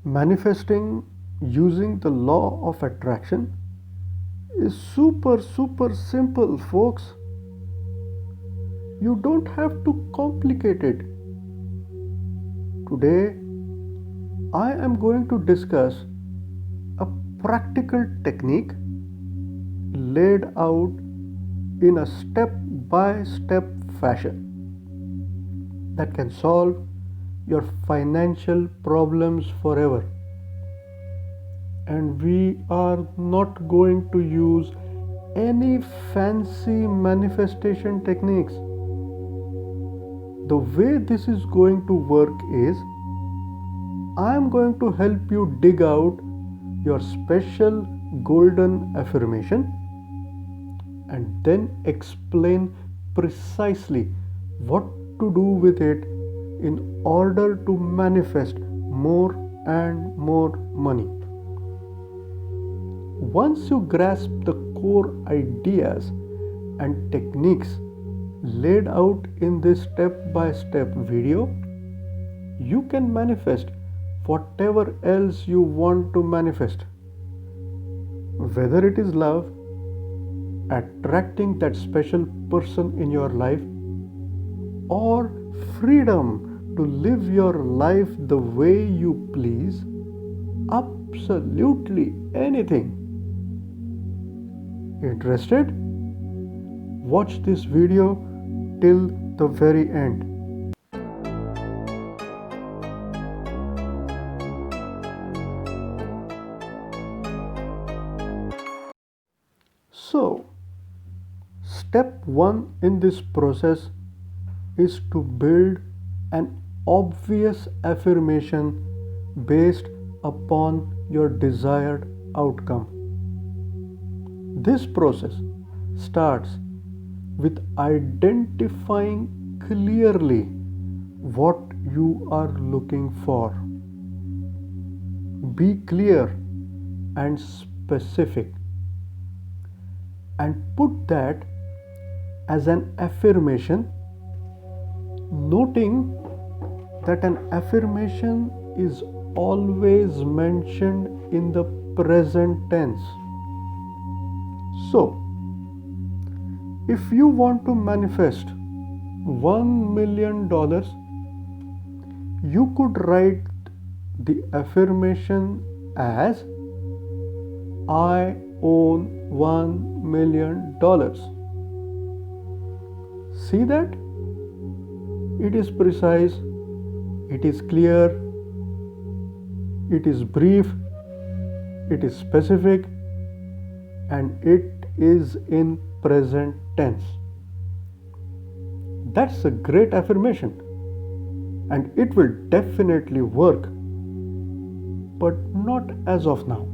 Manifesting using the law of attraction is super simple, folks. You don't have to complicate it. Today, I am going to discuss a practical technique laid out in a step by step fashion that can solve your financial problems forever. And we are not going to use any fancy manifestation techniques. The way this is going to work is I am going to help you dig out your special golden affirmation and then explain precisely what to do with it in order to manifest more and more money. Once you grasp the core ideas and techniques laid out in this step by step video, you can manifest whatever else you want to manifest. Whether it is love, attracting that special person in your life, or freedom to live your life the way you please, absolutely anything. Interested? Watch this video till the very end. So, step 1 in this process is to build an obvious affirmation based upon your desired outcome. This process starts with identifying clearly what you are looking for. Be clear and specific and put that as an affirmation, noting that an affirmation is always mentioned in the present tense. So, if you want to manifest $1 million, you could write the affirmation as I own $1 million. See that? It is precise, it is clear, it is brief, it is specific, and it is in present tense. That's a great affirmation and it will definitely work, but not as of now.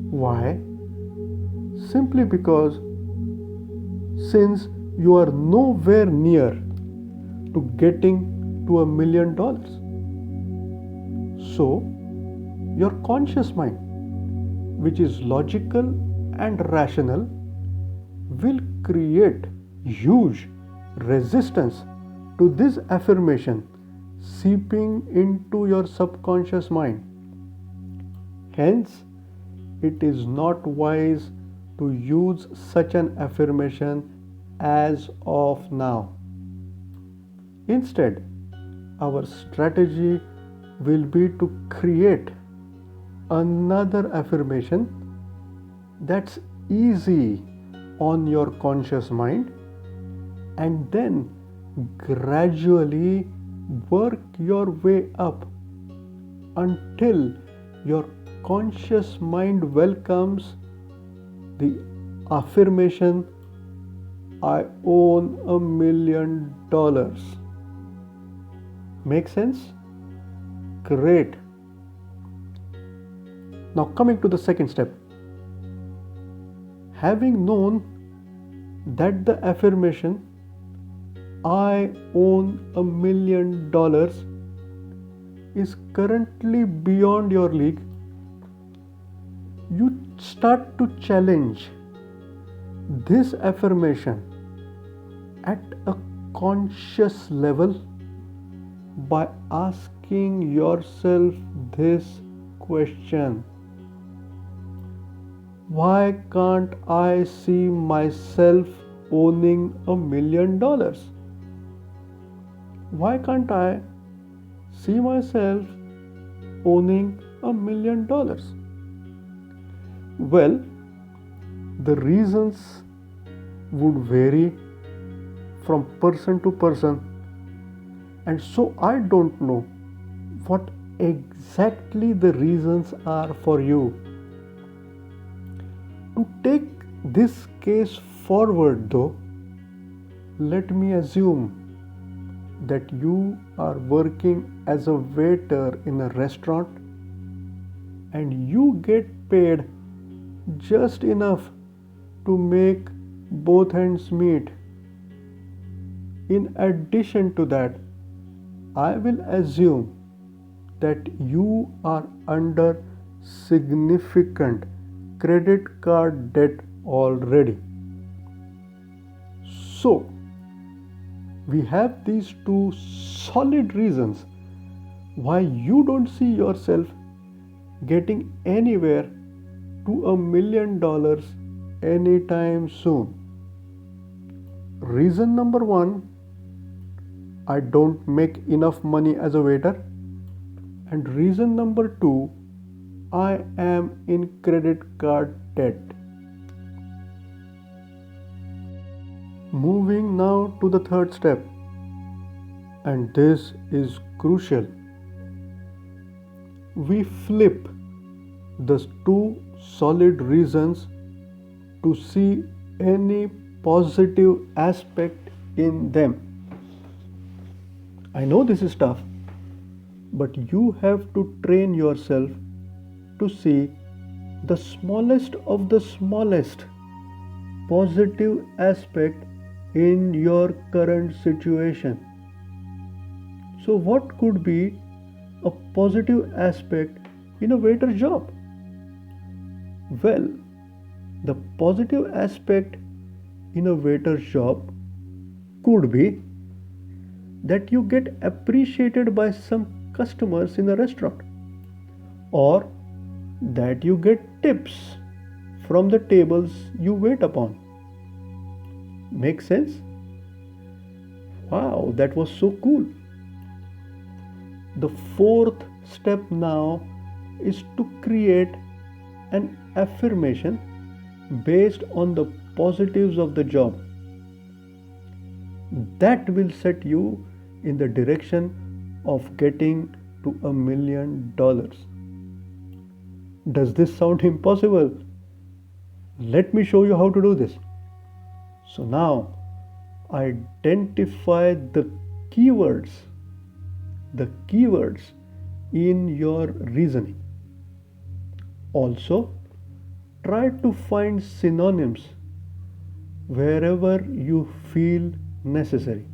Why? Simply because since you are nowhere near to getting to $1 million, so your conscious mind, which is logical and rational, will create huge resistance to this affirmation seeping into your subconscious mind. Hence, it is not wise to use such an affirmation as of now. Instead, our strategy will be to create another affirmation that's easy on your conscious mind and then gradually work your way up until your conscious mind welcomes the affirmation I own $1 million. Make sense? Great. Now coming to the second step. Having known that the affirmation I own $1 million is currently beyond your league, you start to challenge this affirmation at a conscious level by asking yourself this question: why can't I see myself owning $1 million? Why can't I see myself owning $1 million? Well, the reasons would vary from person to person, and so I don't know what exactly the reasons are for you. To take this case forward, though, let me assume that you are working as a waiter in a restaurant and you get paid just enough to make both ends meet. In addition to that, I will assume that you are under significant credit card debt already. So, we have these two solid reasons why you don't see yourself getting anywhere to $1 million anytime soon. Reason number one: I don't make enough money as a waiter. And reason number two: I am in credit card debt. Moving now to the third step, and this is crucial. We flip the two solid reasons to see any positive aspect in them. I know this is tough, but you have to train yourself to see the smallest of the smallest positive aspect in your current situation. So, what could be a positive aspect in a waiter's job? Well, the positive aspect in a waiter's job could be that you get appreciated by some customers in a restaurant, or that you get tips from the tables you wait upon. Make sense? Wow, that was so cool. The fourth step now is to create an affirmation based on the positives of the job. That will set you in the direction of getting to $1 million. Does this sound impossible? Let me show you how to do this. So now, identify the keywords in your reasoning. Also, try to find synonyms wherever you feel necessary.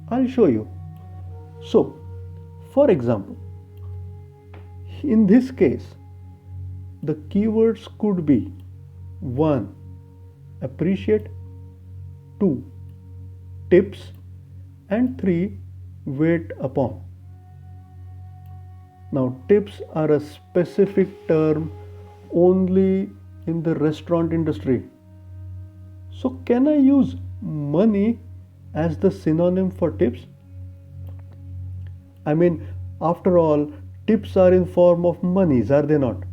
I'll show you. So, for example, in this case, the keywords could be 1. Appreciate, 2. Tips, and 3. Wait upon. Now, tips are a specific term only in the restaurant industry. So, can I use money as the synonym for tips? I mean, after all, tips are in form of monies, are they not?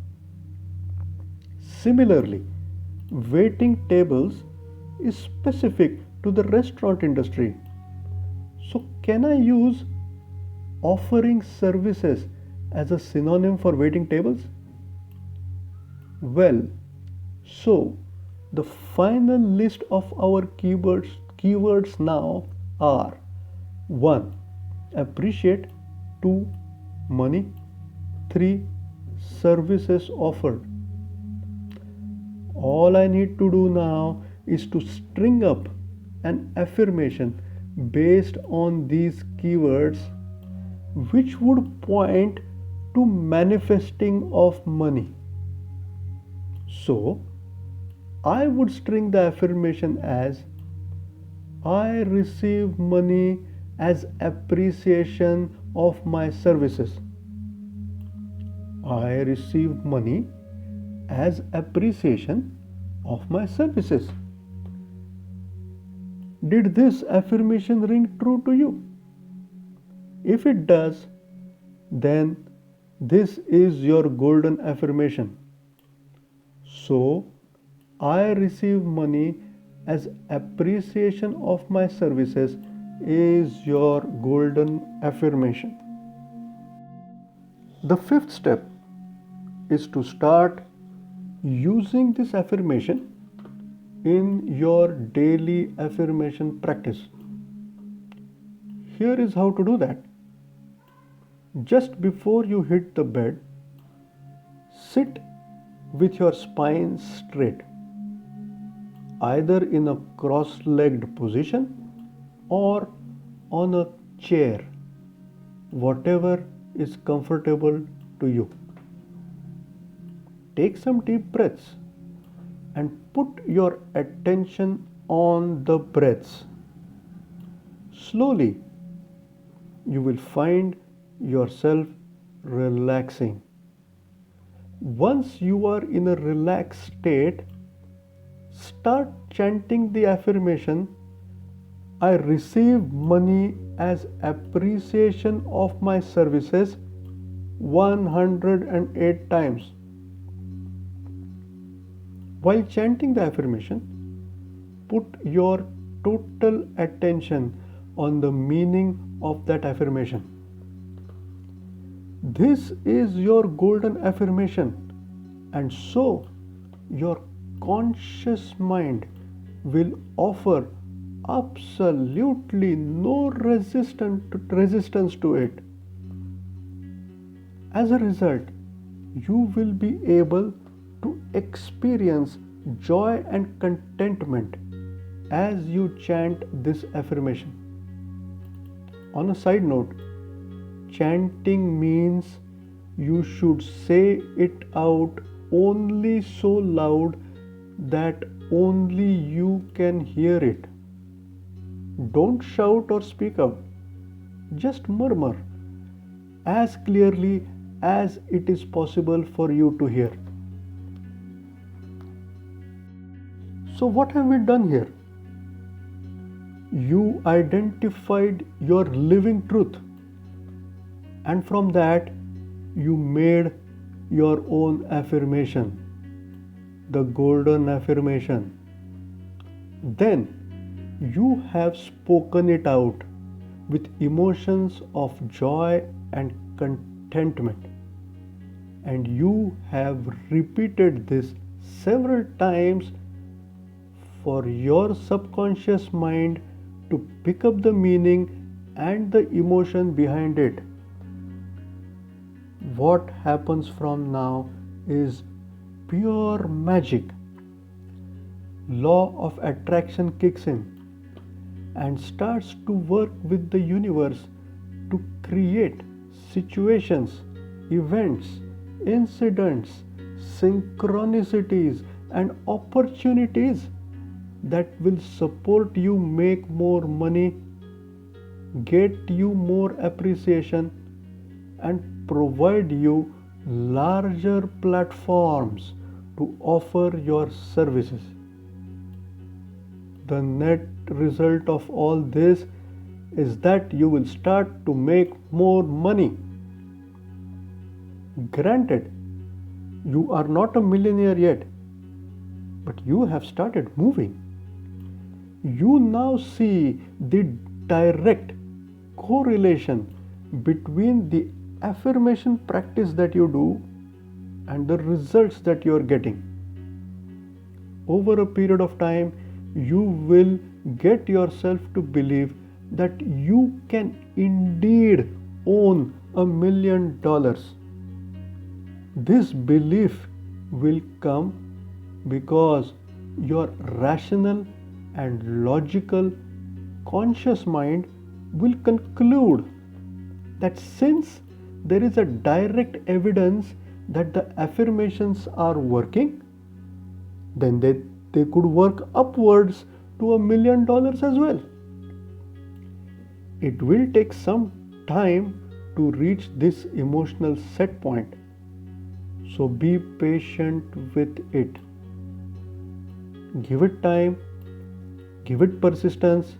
Similarly, waiting tables is specific to the restaurant industry. So, can I use offering services as a synonym for waiting tables? Well, so the final list of our keywords now are 1. Appreciate, 2. Money, 3. Services offered. All I need to do now is to string up an affirmation based on these keywords, which would point to manifesting of money. So, I would string the affirmation as I receive money as appreciation of my services. I receive money as appreciation of my services. Did this affirmation ring true to you? If it does, then this is your golden affirmation. So, I receive money as appreciation of my services is your golden affirmation. The fifth step is to start using this affirmation in your daily affirmation practice. Here is how to do that. Just before you hit the bed, sit with your spine straight, either in a cross-legged position or on a chair, whatever is comfortable to you. Take some deep breaths and put your attention on the breaths. Slowly, you will find yourself relaxing. Once you are in a relaxed state, start chanting the affirmation, I receive money as appreciation of my services 108 times. While chanting the affirmation, put your total attention on the meaning of that affirmation. This is your golden affirmation, and so your conscious mind will offer absolutely no resistance to it. As a result, you will be able to experience joy and contentment as you chant this affirmation. On a side note, chanting means you should say it out only so loud that only you can hear it. Don't shout or speak out. Just murmur as clearly as it is possible for you to hear. So what have we done here? You identified your living truth, and from that you made your own affirmation, the golden affirmation. Then you have spoken it out with emotions of joy and contentment, and you have repeated this several times for your subconscious mind to pick up the meaning and the emotion behind it. What happens from now is pure magic. Law of attraction kicks in and starts to work with the universe to create situations, events, incidents, synchronicities, and opportunities that will support you make more money, get you more appreciation, and provide you larger platforms to offer your services. The net result of all this is that you will start to make more money. Granted, you are not a millionaire yet, but you have started moving. You now see the direct correlation between the affirmation practice that you do and the results that you are getting. Over a period of time, you will get yourself to believe that you can indeed own $1 million. This belief will come because your rational and logical conscious mind will conclude that since there is a direct evidence that the affirmations are working, then they could work upwards to $1 million as well. It will take some time to reach this emotional set point, So be patient with it. Give it time, give it persistence.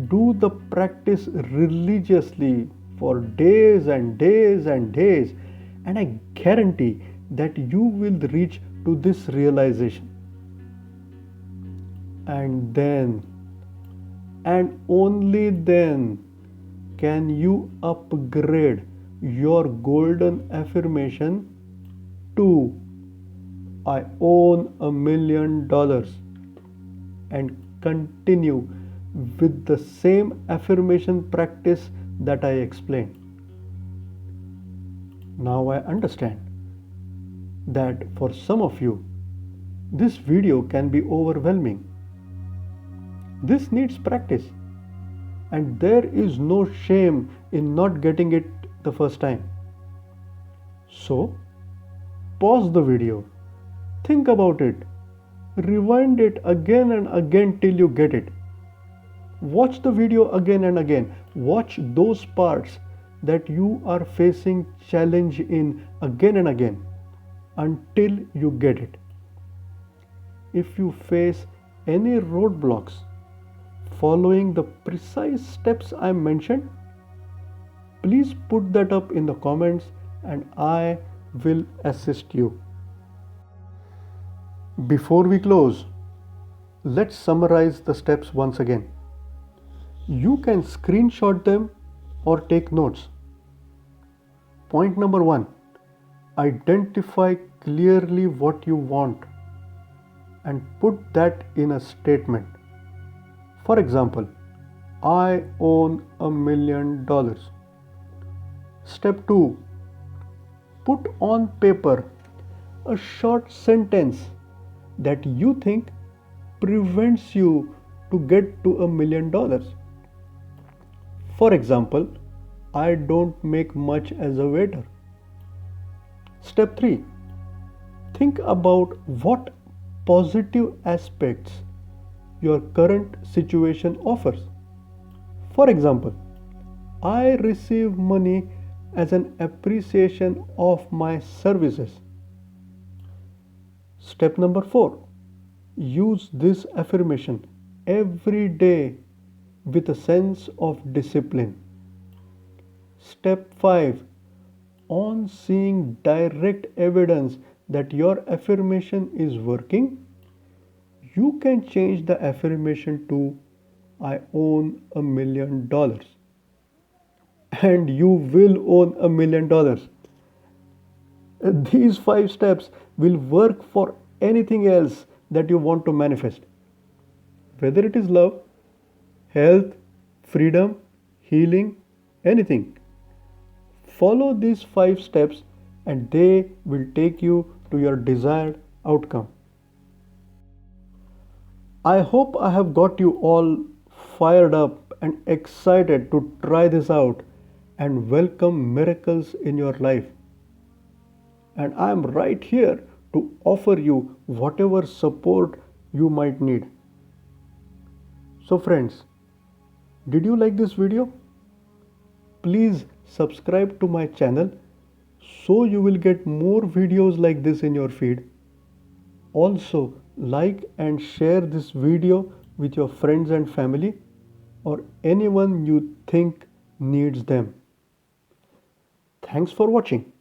Do the practice religiously for days and days and days, and I guarantee that you will reach to this realization. And then, and only then, can you upgrade your golden affirmation to I own $1 million and continue with the same affirmation practice that I explained. Now I understand that for some of you, this video can be overwhelming. This needs practice, and there is no shame in not getting it the first time. So, pause the video, think about it, rewind it again and again till you get it. Watch the video again and again. Watch those parts that you are facing challenge in again and again until you get it. If you face any roadblocks following the precise steps I mentioned, please put that up in the comments and I will assist you. Before we close, let's summarize the steps once again. You can screenshot them or take notes. Point number 1, identify clearly what you want and put that in a statement. For example, I own $1 million. Step 2, put on paper a short sentence that you think prevents you to get to $1 million. For example, I don't make much as a waiter. Step 3, think about what positive aspects your current situation offers. For example, I receive money as an appreciation of my services. Step number 4, use this affirmation every day with a sense of discipline. Step 5, on seeing direct evidence that your affirmation is working, you can change the affirmation to I own $1 million. And you will own $1 million. These 5 steps will work for anything else that you want to manifest. Whether it is love, health, freedom, healing, anything. Follow these 5 steps and they will take you to your desired outcome. I hope I have got you all fired up and excited to try this out and welcome miracles in your life. And I am right here to offer you whatever support you might need. So friends, did you like this video? Please subscribe to my channel so you will get more videos like this in your feed. Also, like and share this video with your friends and family or anyone you think needs them. Thanks for watching.